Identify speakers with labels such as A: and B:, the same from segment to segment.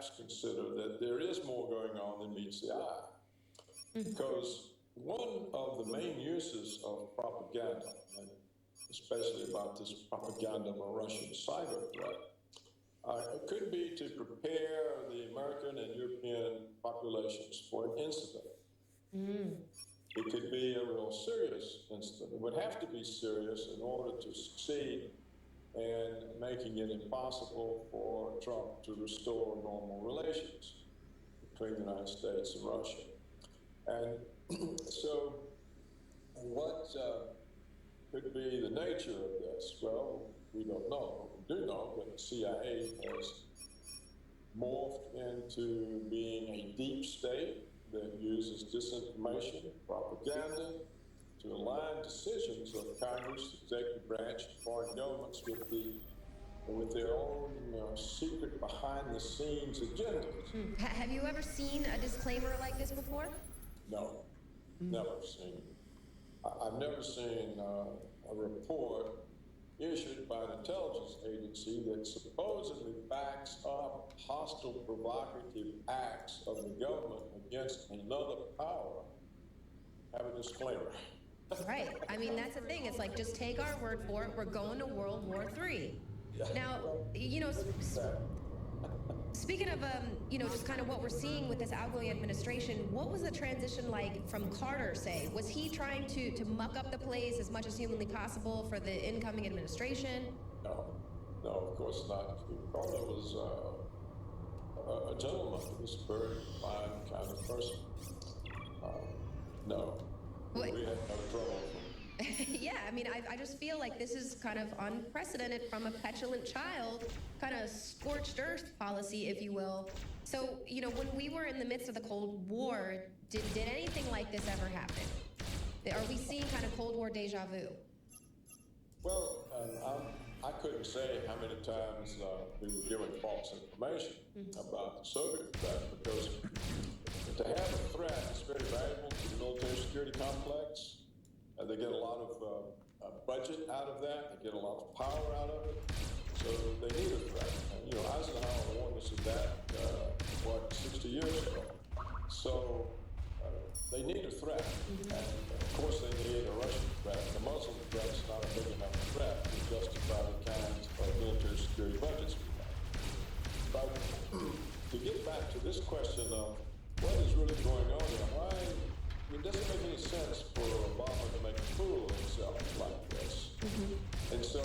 A: perhaps consider that there is more going on than meets the eye. Because one of the main uses of propaganda, and especially about this propaganda of a Russian cyber threat, it could be to prepare the American and European populations for an incident. It could be a real serious incident. It would have to be serious in order to succeed in making it impossible for Trump to restore normal relations between the United States and Russia. And so what could be the nature of this? Well, we don't know. We do know that the CIA has morphed into being a deep state that uses disinformation, propaganda, to align decisions of Congress, executive branch, foreign governments with their own secret behind-the-scenes agendas.
B: Have you ever seen a disclaimer like this before?
A: No, never seen. I've never seen a report issued by an intelligence agency that supposedly backs up hostile, provocative acts of the government against another power have a disclaimer.
B: Right. I mean, that's the thing. It's like, just take our word for it. We're going to World War III. Yeah. Now, speaking of, just kind of what we're seeing with this outgoing administration, what was the transition like from Carter, say? Was he trying to muck up the place as much as humanly possible for the incoming administration?
A: No, of course not. Carter was a gentleman. He was a very fine kind of person. No.
B: What?
A: We had no trouble.
B: Yeah, I mean, I just feel like this is kind of unprecedented from a petulant child, kind of scorched earth policy, if you will. So, when we were in the midst of the Cold War, did anything like this ever happen? Are we seeing kind of Cold War deja vu?
A: Well, I couldn't say how many times we were given false information about the Soviet threat, because to have a threat is very valuable to the military security complex. They get a lot of budget out of that. They get a lot of power out of it. So they need a threat. And, Eisenhower warned us of that, 60 years ago. So they need a threat. And of course they need a Russian threat. The Muslim threat is not a big enough threat to justify the kinds of military security budgets we have. But to get back to this question of what is really going on here, it doesn't make any sense for Obama to make a fool of himself like this. And so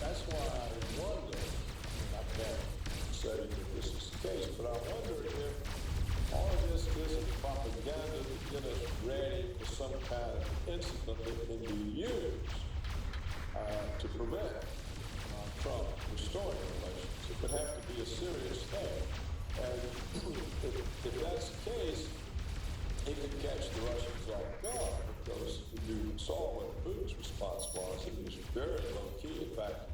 A: that's why I wonder, I can't say that this is the case, but I wonder if all of this isn't propaganda to get us ready for some kind of incident that can be used to prevent Trump restoring relations. It could have to be a serious thing. And if that's the case, he could catch the Russians off guard, because you saw what Putin's response was. It was very low-key. In fact,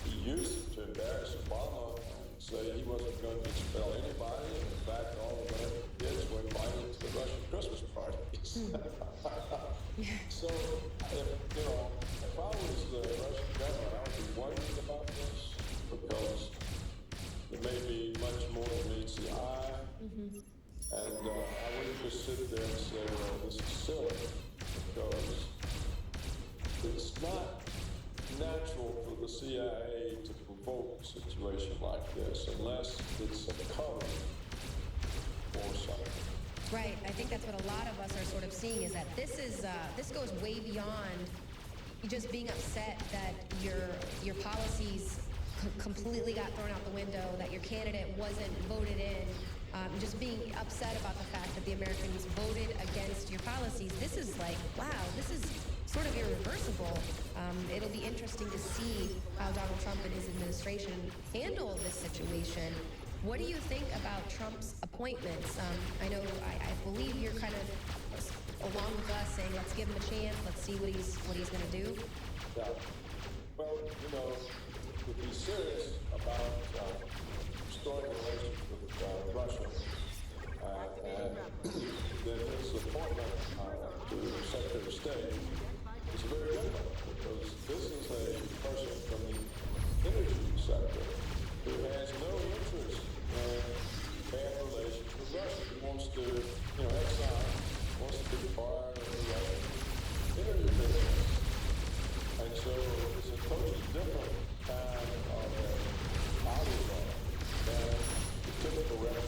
A: he used it to embarrass Obama and say he wasn't going to expel anybody. And in fact, all the American kids were invited to the Russian Christmas parties. So, if I was the Russian government, I would be worried about this, because it may be much more than meets the eye. And I wouldn't just sit there and say, well, this is silly, because it's not natural for the CIA to provoke a situation like this unless it's a cover for something.
B: Right. I think that's what a lot of us are sort of seeing, is that this goes way beyond just being upset that your policies completely got thrown out the window, that your candidate wasn't voted in, just being upset about the fact that the Americans voted against your policies. This is like, wow, this is sort of irreversible. It'll be interesting to see how Donald Trump and his administration handle this situation. What do you think about Trump's appointments? I believe you're kind of along with us saying, let's give him a chance, let's see what he's going to do.
A: Yeah. Well, if he's serious about restoring relations with Russia, and then his appointment to Secretary of State is very good, because this is a person from the energy sector who has no interest in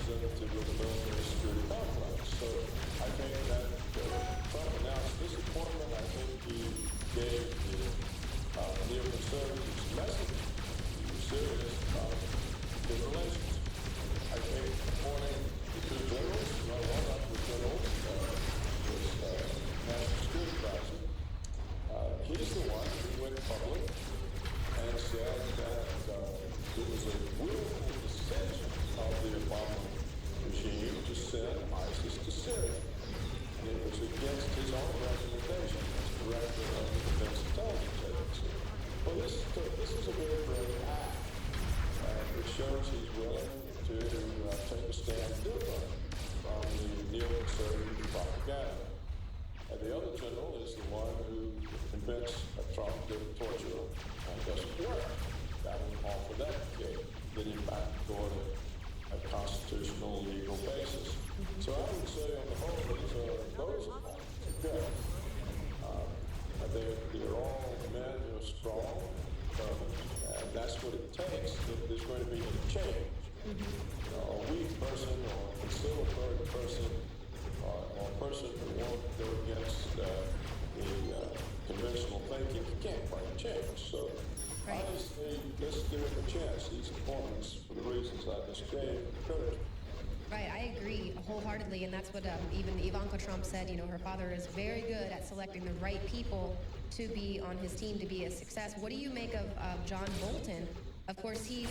A: representative of the military security complex. So I think that Trump announced this appointment. I think he gave the neoconservatives message. He was serious about his relations. I think appointing the two generals, one of the generals was national security advisor. He's the one who went public and said that it was a willful decision of the Obama regime to send ISIS to Syria. And it was against his own recommendation as director of the Defense Intelligence Agency. Well, this is a very brave act. It shows he's willing to take a stand different from the neoconservative propaganda. And the other general is the one who convinced Trump that torture doesn't work. Got him off of that case, get him back toward a constitutional legal basis. So I would say on the whole, those are good. They're all men who are strong, and that's what it takes if there's going to be a change. A weak person or a conciliatory person or a person who won't go against the conventional thinking, you can't quite change. So
B: right.
A: Honestly, let's give him a chance. These appointments, for the reasons I just gave, encourage.
B: Right, I agree wholeheartedly, and that's what even Ivanka Trump said. You know, her father is very good at selecting the right people to be on his team to be a success. What do you make of John Bolton? Of course, he's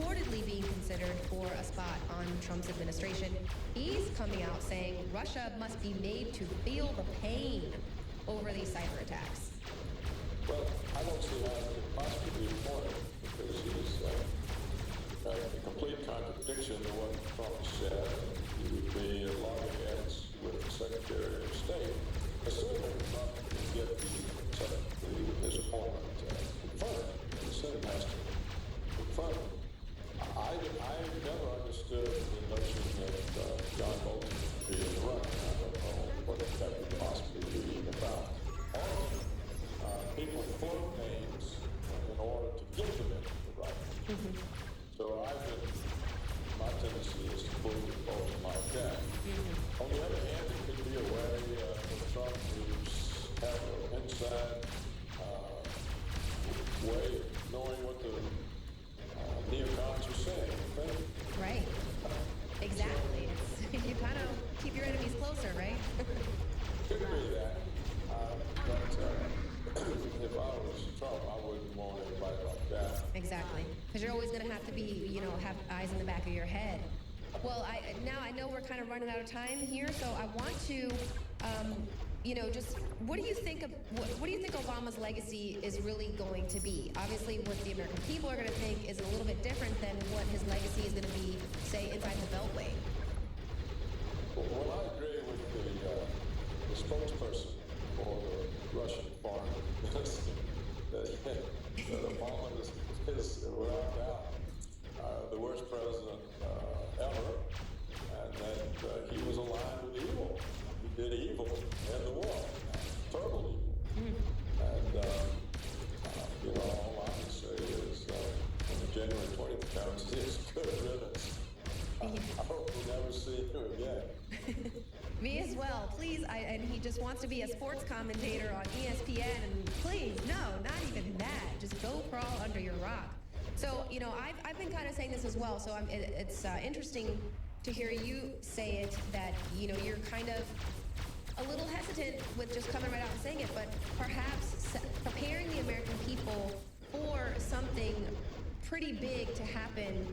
B: reportedly being considered for a spot on Trump's administration. He's coming out saying Russia must be made to feel the pain over these cyber attacks.
A: Well, I don't see how it could possibly be important because he's a complete contradiction to what Trump said. He would be at loggerheads with the Secretary of State, assuming Trump can get his appointment confirmed. The Senate has to confirm it. I've never understood the notion that John Bolton would be in the running. I don't know what that would possibly be about. Often, people quote names in order to get them into the running. So my tendency is to quote Bolton like that. On the other hand, it could be a way for Trump to have an inside way of knowing what the neocons are saying.
B: Right. Exactly. You kind of keep your enemies closer, right?
A: Could be that. But if I was Trump, I wouldn't want anybody like that.
B: Exactly. Because you're always going to have to be, have eyes in the back of your head. Well, I know we're kind of running out of time here, so I want to, just what do you think Obama's legacy is really going to be? Obviously, what the American people are going to think is a little bit different than what his legacy is going to be, say, inside the Beltway.
A: Well, I agree with the spokesperson for the Russian foreign minister that Obama is without doubt the worst president ever, and that he was aligned with evil. He did evil in the war, total evil. And all I can say is when January 20th comes, it's good riddance. I hope we never see him again.
B: Me as well. Please, and he just wants to be a sports commentator on ESPN, and please, no, not even that. Just go crawl under your rock. So, I've been kind of saying this as well, so it's interesting to hear you say it, that, you're kind of a little hesitant with just coming right out and saying it, but perhaps preparing the American people for something pretty big to happen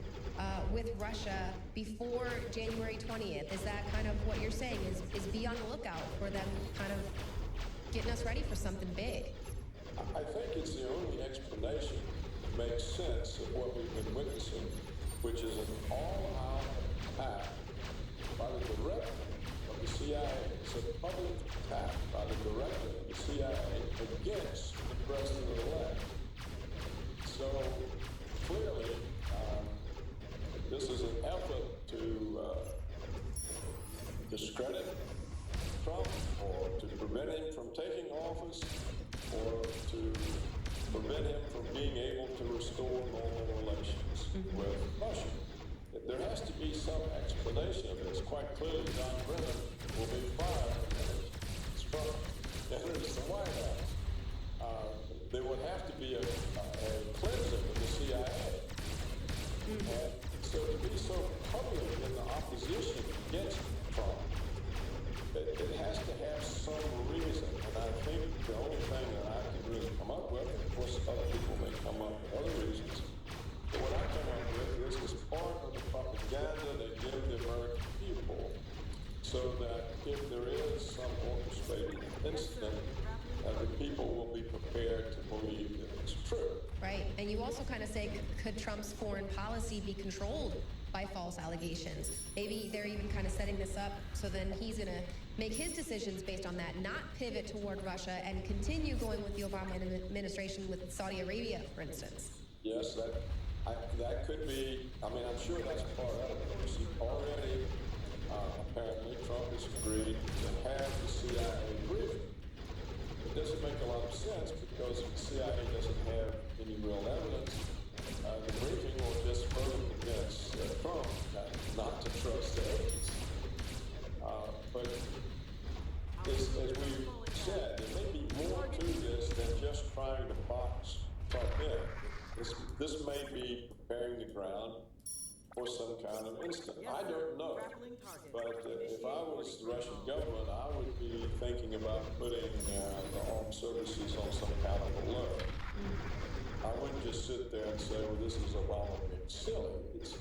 B: with Russia before January 20th. Is that kind of what you're saying? Is be on the lookout for them kind of getting us ready for something big?
A: I think it's the only explanation that makes sense of what we've been witnessing, which is an all-out attack by the director of the CIA. It's a public attack by the director of the CIA against the president-elect. So clearly, this is an effort to discredit Trump, or to prevent him from taking office, or to prevent him from being able to restore normal relations with Russia. There has to be some explanation of this. Quite clearly, John Brennan will be fired if Trump enters the White House. There would have to be a cleansing of the CIA. And so to be so public in the opposition against Trump, it has to have some reason. And I think the only thing that I can really come up with, and of course other people may come up with other reasons, but what I come up with is part of the propaganda they give the American people so that if there is some orchestrated incident, the people will be prepared to believe that it's true.
B: Right. And you also kind of say, could Trump's foreign policy be controlled by false allegations? Maybe they're even kind of setting this up so then he's going to make his decisions based on that, not pivot toward Russia and continue going with the Obama administration with Saudi Arabia, for instance.
A: Yes, that could be. I mean, I'm sure that's part of it. Because already, apparently, Trump has agreed to have the CIA briefing. It doesn't make a lot of sense because if the CIA doesn't have any real evidence, the briefing will just further convince Trump not to trust the agency. But as we've said, there may be more to this than just trying to box Trump in. This may be preparing the ground for some kind of incident. I don't know. But if I was the Russian government, I would be thinking about putting the armed services on some kind of alert. I wouldn't just sit there and say, well, this is Obama being silly. It's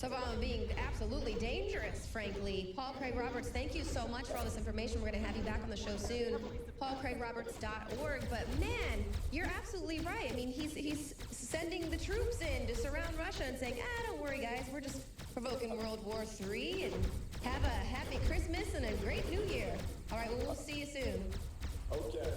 B: Obama being absolutely dangerous, frankly. Paul Craig Roberts, thank you so much for all this information. We're going to have you back on the show soon. PaulCraigRoberts.org. But man, you're absolutely right. I mean, he's sending the troops in to surround Russia and saying, don't worry, guys. We're just provoking World War III and have a happy Christmas and a great New Year. All right, well, we'll see you soon.
A: okay.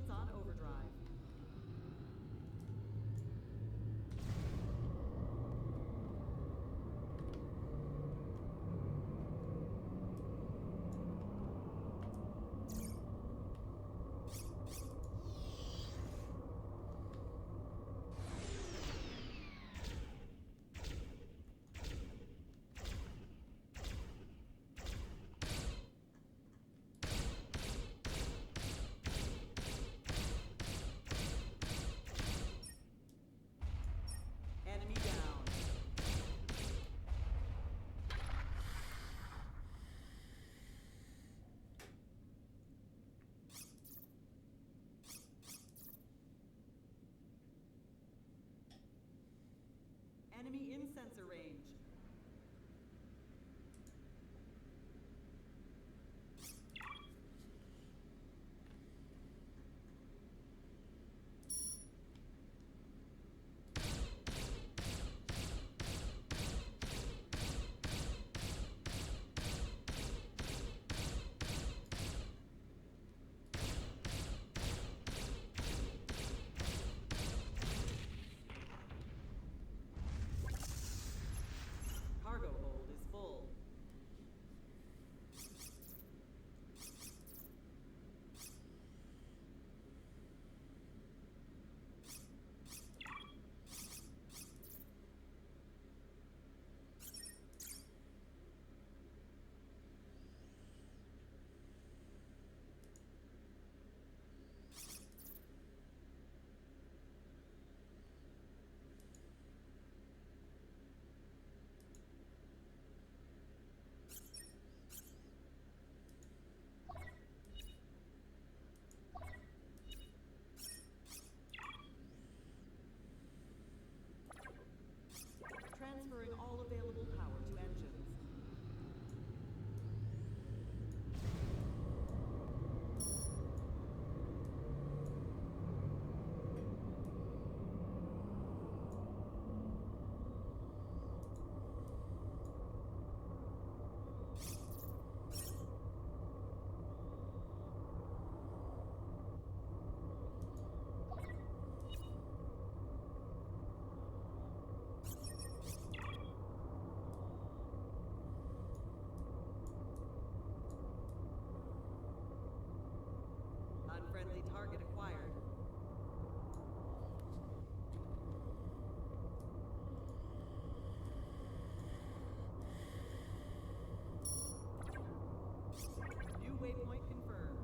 C: Starpoint's on overdrive. Enemy down. Enemy in sensor range. Cargo hold is full. Transferring all available power to engines. Unfriendly target acquired. New waypoint confirmed.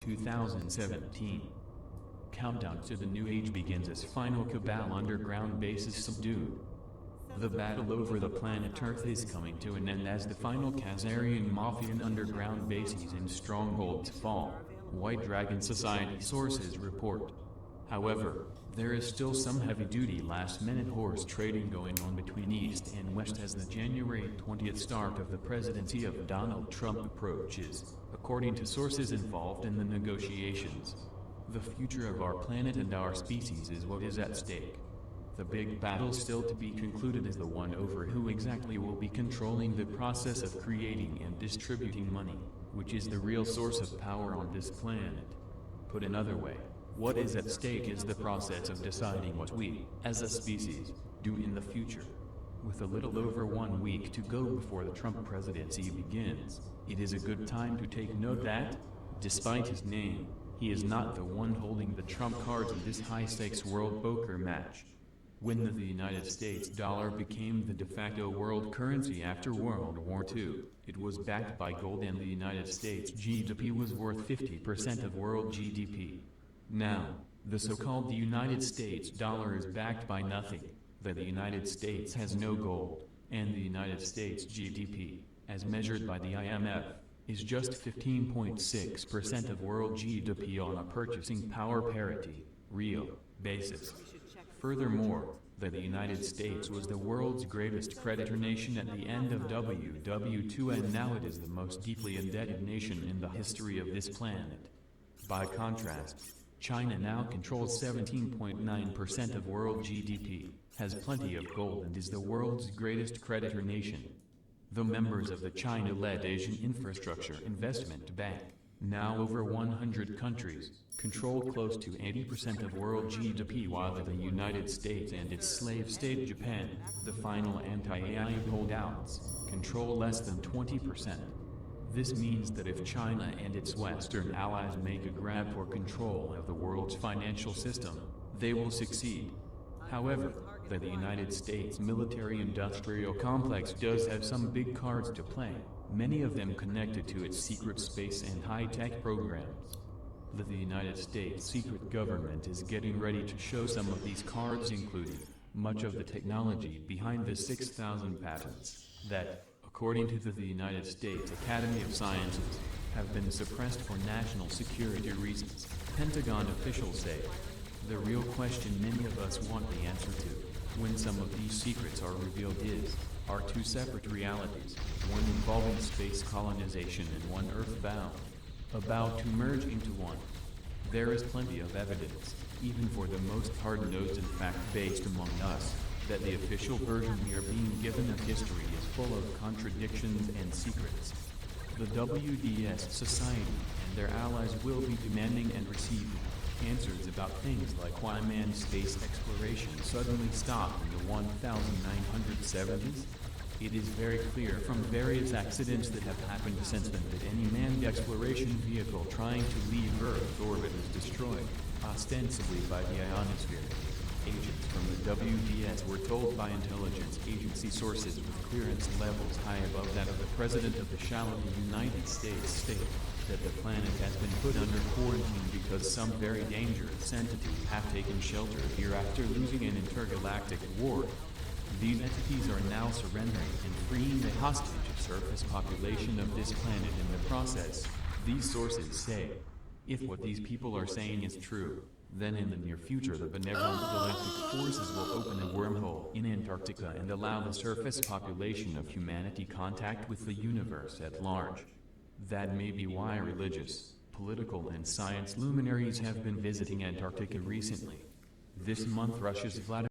D: (2017). Countdown to the new age begins as final Cabal underground base is subdued. The battle over the planet Earth is coming to an end as the final Khazarian Mafian underground bases and strongholds fall, White Dragon Society sources report. However, there is still some heavy-duty last-minute horse trading going on between East and West as the January 20th start of the presidency of Donald Trump approaches, according to sources involved in the negotiations. The future of our planet and our species is what is at stake. The big battle still to be concluded is the one over who exactly will be controlling the process of creating and distributing money, which is the real source of power on this planet. Put another way, what is at stake is the process of deciding what we, as a species, do in the future. With a little over 1 week to go before the Trump presidency begins, it is a good time to take note that, despite his name, he is not the one holding the trump cards in this high-stakes world poker match. When the United States dollar became the de facto world currency after World War II, it was backed by gold and the United States GDP was worth 50% of world GDP. Now, the so-called United States dollar is backed by nothing. that the United States has no gold, and the United States GDP, as measured by the IMF, is just 15.6% of world GDP on a purchasing power parity, real, basis. Furthermore, that the United States was the world's greatest creditor nation at the end of WW2 and now it is the most deeply indebted nation in the history of this planet. By contrast, China now controls 17.9% of world GDP, has plenty of gold and is the world's greatest creditor nation. The members of the China-led Asian Infrastructure Investment Bank, now over 100 countries, control close to 80% of world GDP while the United States and its slave state Japan, the final anti-AI holdouts, control less than 20%. This means that if China and its Western allies make a grab for control of the world's financial system, they will succeed. However, that the United States military-industrial complex does have some big cards to play, many of them connected to its secret space and high-tech programs. That the United States secret government is getting ready to show some of these cards, including much of the technology behind the 6,000 patents that, according to the United States Academy of Sciences, have been suppressed for national security reasons, Pentagon officials say. The real question many of us want the answer to, when some of these secrets are revealed are two separate realities, one involving space colonization and one earthbound, about to merge into one. There is plenty of evidence, even for the most hard-nosed and fact-based among us, that the official version we are being given of history is full of contradictions and secrets. The WDS Society and their allies will be demanding and receiving answers about things like why manned space exploration suddenly stopped in the 1970s. It is very clear from various accidents that have happened since then that any manned exploration vehicle trying to leave Earth's orbit is destroyed, ostensibly by the ionosphere. Agents from the WDS were told by intelligence agency sources with clearance levels high above that of the President of the shallow United States state that the planet has been put under quarantine because some very dangerous entities have taken shelter here after losing an intergalactic war. These entities are now surrendering and freeing the hostage surface population of this planet in the process, these sources say. If what these people are saying is true, then in the near future the benevolent galactic forces will open a wormhole in Antarctica and allow the surface population of humanity contact with the universe at large. That may be why religious, political and science luminaries have been visiting Antarctica recently. This month Russia's Vladimir